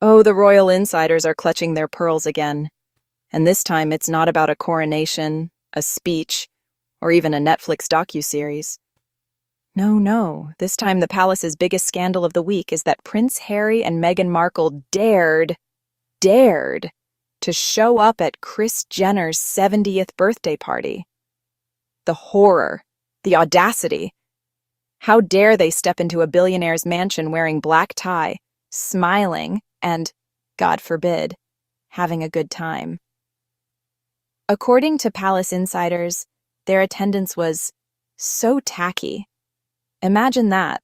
Oh, the royal insiders are clutching their pearls again. And this time it's not about a coronation, a speech, or even a Netflix docuseries. No. This time the palace's biggest scandal of the week is that Prince Harry and Meghan Markle dared to show up at Kris Jenner's 70th birthday party. The horror, the audacity. How dare they step into a billionaire's mansion wearing black tie, smiling, and, God forbid, having a good time. According to palace insiders, their attendance was so tacky. Imagine that.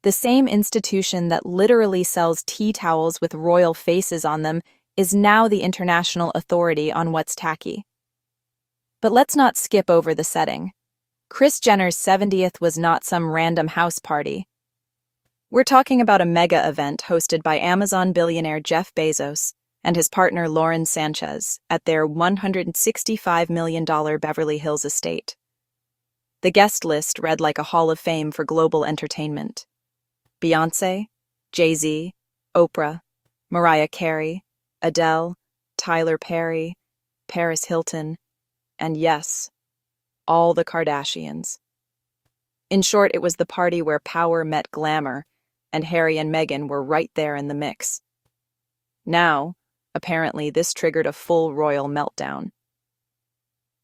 The same institution that literally sells tea towels with royal faces on them is now the international authority on what's tacky. But let's not skip over the setting. Kris Jenner's 70th was not some random house party. We're talking about a mega event hosted by Amazon billionaire Jeff Bezos and his partner Lauren Sánchez at their $165 million Beverly Hills estate. The guest list read like a hall of fame for global entertainment. Beyoncé, Jay-Z, Oprah, Mariah Carey, Adele, Tyler Perry, Paris Hilton, and yes, all the Kardashians. In short, it was the party where power met glamour, and Harry and Meghan were right there in the mix. Now, apparently, this triggered a full royal meltdown.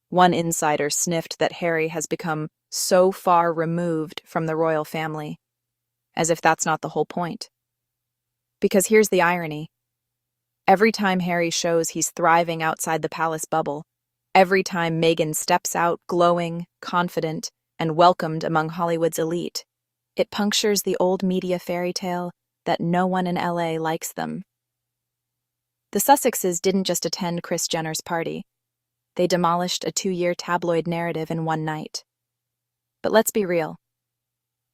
One insider sniffed that Harry has become so far removed from the royal family, as if that's not the whole point. Because here's the irony. Every time Harry shows he's thriving outside the palace bubble, every time Meghan steps out glowing, confident, and welcomed among Hollywood's elite, it punctures the old media fairy tale that no one in LA likes them. The Sussexes didn't just attend Kris Jenner's party. They demolished a 2-year tabloid narrative in one night. But let's be real.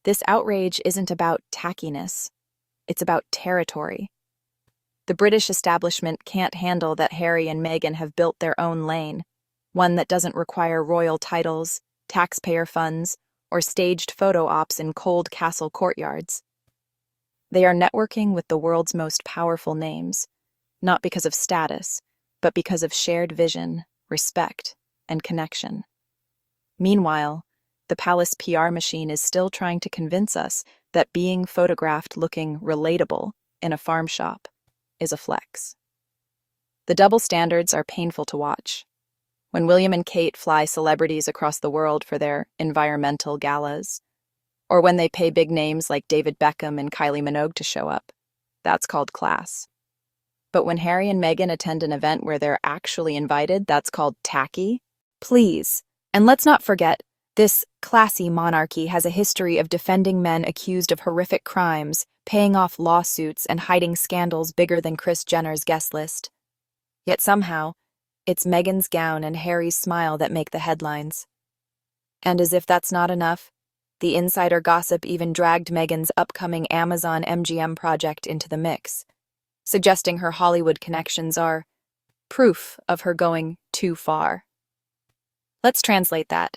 This outrage isn't about tackiness. It's about territory. The British establishment can't handle that Harry and Meghan have built their own lane, one that doesn't require royal titles, taxpayer funds, or staged photo ops in cold castle courtyards. They are networking with the world's most powerful names, not because of status, but because of shared vision, respect, and connection. Meanwhile, the palace PR machine is still trying to convince us that being photographed looking relatable in a farm shop is a flex. The double standards are painful to watch. When William and Kate fly celebrities across the world for their environmental galas, or when they pay big names like David Beckham and Kylie Minogue to show up, that's called class. But when Harry and Meghan attend an event where they're actually invited, that's called tacky. Please. And let's not forget, this classy monarchy has a history of defending men accused of horrific crimes, paying off lawsuits, and hiding scandals bigger than Kris Jenner's guest list. Yet somehow, it's Meghan's gown and Harry's smile that make the headlines. And as if that's not enough, the insider gossip even dragged Meghan's upcoming Amazon MGM project into the mix, suggesting her Hollywood connections are proof of her going too far. Let's translate that.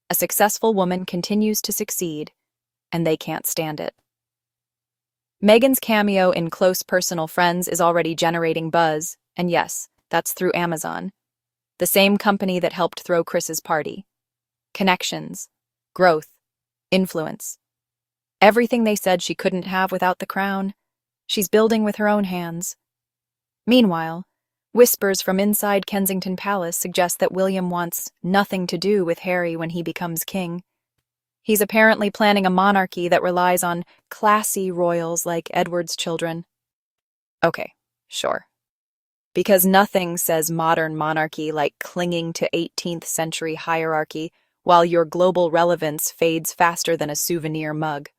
A successful woman continues to succeed, and they can't stand it. Meghan's cameo in Close Personal Friends is already generating buzz, and yes, that's through Amazon, the same company that helped throw Kris's party. Connections, growth, influence. Everything they said she couldn't have without the crown, she's building with her own hands. Meanwhile, whispers from inside Kensington Palace suggest that William wants nothing to do with Harry when he becomes king. He's apparently planning a monarchy that relies on classy royals like Edward's children. Okay, sure. Because nothing says modern monarchy like clinging to 18th century hierarchy while your global relevance fades faster than a souvenir mug.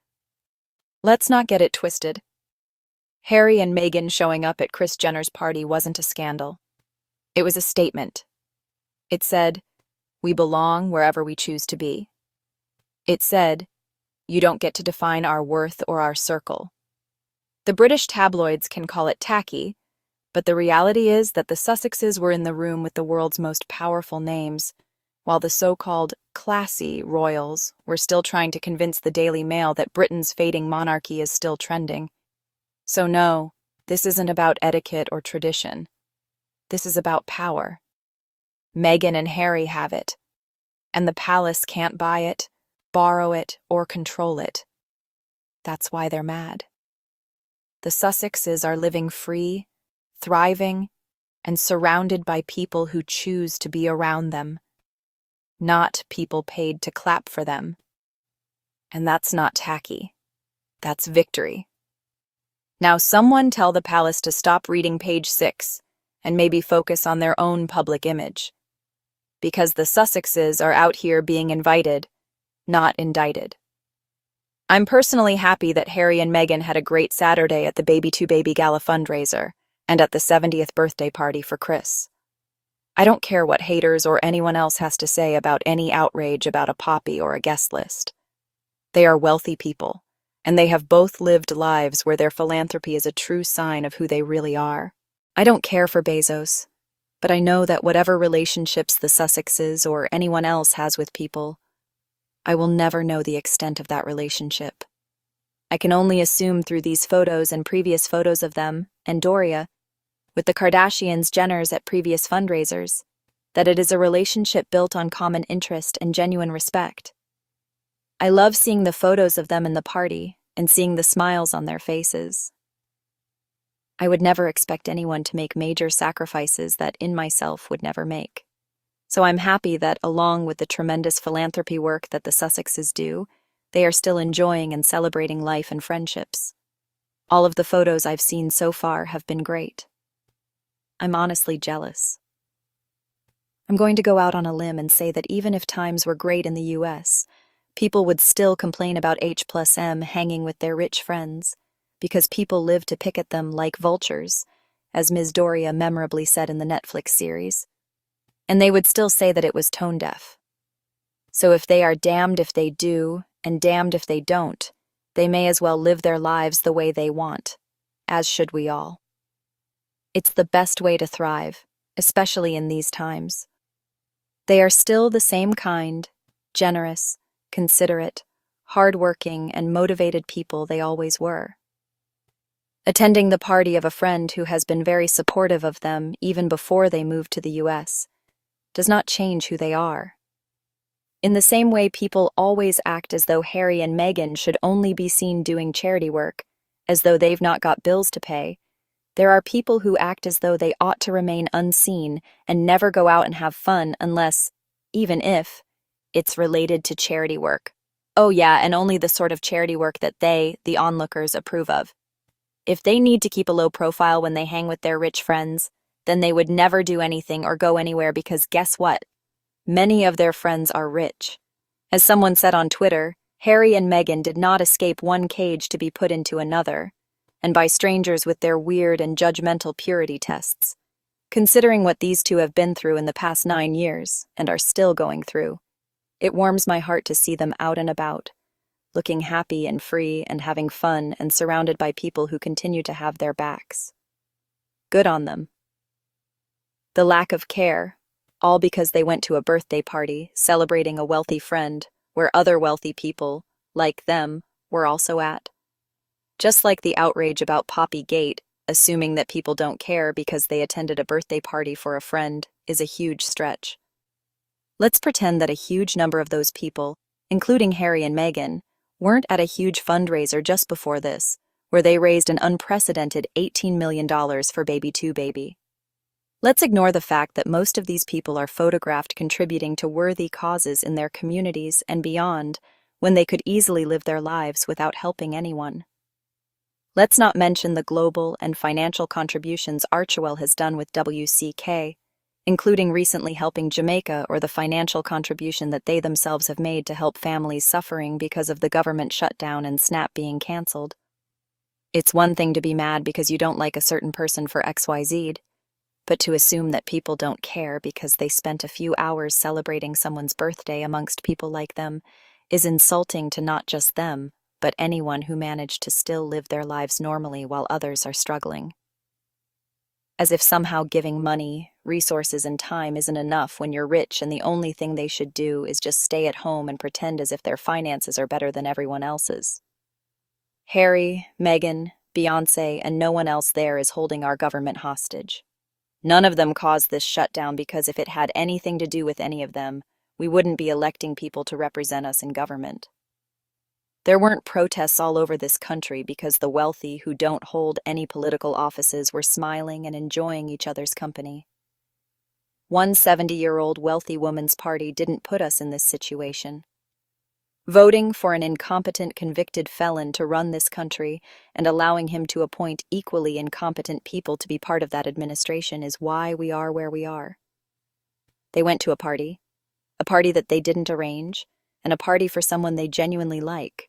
Let's not get it twisted. Harry and Meghan showing up at Kris Jenner's party wasn't a scandal. It was a statement. It said, "We belong wherever we choose to be." It said, "You don't get to define our worth or our circle." The British tabloids can call it tacky, but the reality is that the Sussexes were in the room with the world's most powerful names, while the so-called classy royals were still trying to convince the Daily Mail that Britain's fading monarchy is still trending. So no, This isn't about etiquette or tradition. This is about power. Meghan and Harry have it, and the palace can't buy it, borrow it, or control it. That's why they're mad. The Sussexes are living free, thriving, and surrounded by people who choose to be around them, not people paid to clap for them. And that's not tacky. That's victory. Now someone tell the palace to stop reading page 6 and maybe focus on their own public image. Because the Sussexes are out here being invited, not indicted. I'm personally happy that Harry and Meghan had a great Saturday at the Baby2Baby Gala fundraiser and at the 70th birthday party for Kris. I don't care what haters or anyone else has to say about any outrage about a poppy or a guest list. They are wealthy people, and they have both lived lives where their philanthropy is a true sign of who they really are. I don't care for Bezos, but I know that whatever relationships the Sussexes or anyone else has with people, I will never know the extent of that relationship. I can only assume through these photos and previous photos of them, and Doria, with the Kardashians, Jenners at previous fundraisers, that it is a relationship built on common interest and genuine respect. I love seeing the photos of them in the party and seeing the smiles on their faces. I would never expect anyone to make major sacrifices that in myself would never make. So I'm happy that, along with the tremendous philanthropy work that the Sussexes do, they are still enjoying and celebrating life and friendships. All of the photos I've seen so far have been great. I'm honestly jealous. I'm going to go out on a limb and say that even if times were great in the US, people would still complain about H+M hanging with their rich friends, because people live to pick at them like vultures, as Ms. Doria memorably said in the Netflix series. And they would still say that it was tone deaf. So if they are damned if they do, and damned if they don't, they may as well live their lives the way they want, as should we all. It's the best way to thrive, especially in these times. They are still the same kind, generous, considerate, hard-working, and motivated people they always were. Attending the party of a friend who has been very supportive of them even before they moved to the US does not change who they are. In the same way people always act as though Harry and Meghan should only be seen doing charity work, as though they've not got bills to pay, there are people who act as though they ought to remain unseen and never go out and have fun unless, even if, it's related to charity work. Oh yeah, and only the sort of charity work that they, the onlookers, approve of. If they need to keep a low profile when they hang with their rich friends, then they would never do anything or go anywhere because guess what? Many of their friends are rich. As someone said on Twitter, Harry and Meghan did not escape one cage to be put into another, and by strangers with their weird and judgmental purity tests. Considering what these two have been through in the past 9 years, and are still going through, it warms my heart to see them out and about, looking happy and free and having fun and surrounded by people who continue to have their backs. Good on them. The lack of care, all because they went to a birthday party celebrating a wealthy friend where other wealthy people, like them, were also at. Just like the outrage about Poppy Gate, assuming that people don't care because they attended a birthday party for a friend, is a huge stretch. Let's pretend that a huge number of those people, including Harry and Meghan, weren't at a huge fundraiser just before this, where they raised an unprecedented $18 million for Baby2Baby. Let's ignore the fact that most of these people are photographed contributing to worthy causes in their communities and beyond, when they could easily live their lives without helping anyone. Let's not mention the global and financial contributions Archewell has done with WCK, including recently helping Jamaica, or the financial contribution that they themselves have made to help families suffering because of the government shutdown and SNAP being cancelled. It's one thing to be mad because you don't like a certain person for XYZ, but to assume that people don't care because they spent a few hours celebrating someone's birthday amongst people like them is insulting to not just them, but anyone who managed to still live their lives normally while others are struggling. As if somehow giving money, resources, and time isn't enough when you're rich and the only thing they should do is just stay at home and pretend as if their finances are better than everyone else's. Harry, Meghan, Beyoncé, and no one else there is holding our government hostage. None of them caused this shutdown because if it had anything to do with any of them, we wouldn't be electing people to represent us in government. There weren't protests all over this country because the wealthy who don't hold any political offices were smiling and enjoying each other's company. One 70-year-old wealthy woman's party didn't put us in this situation. Voting for an incompetent convicted felon to run this country and allowing him to appoint equally incompetent people to be part of that administration is why we are where we are. They went to a party that they didn't arrange, and a party for someone they genuinely like,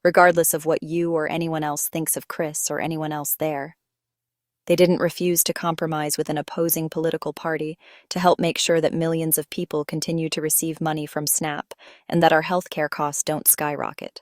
regardless of what you or anyone else thinks of Kris or anyone else there. They didn't refuse to compromise with an opposing political party to help make sure that millions of people continue to receive money from SNAP and that our healthcare costs don't skyrocket.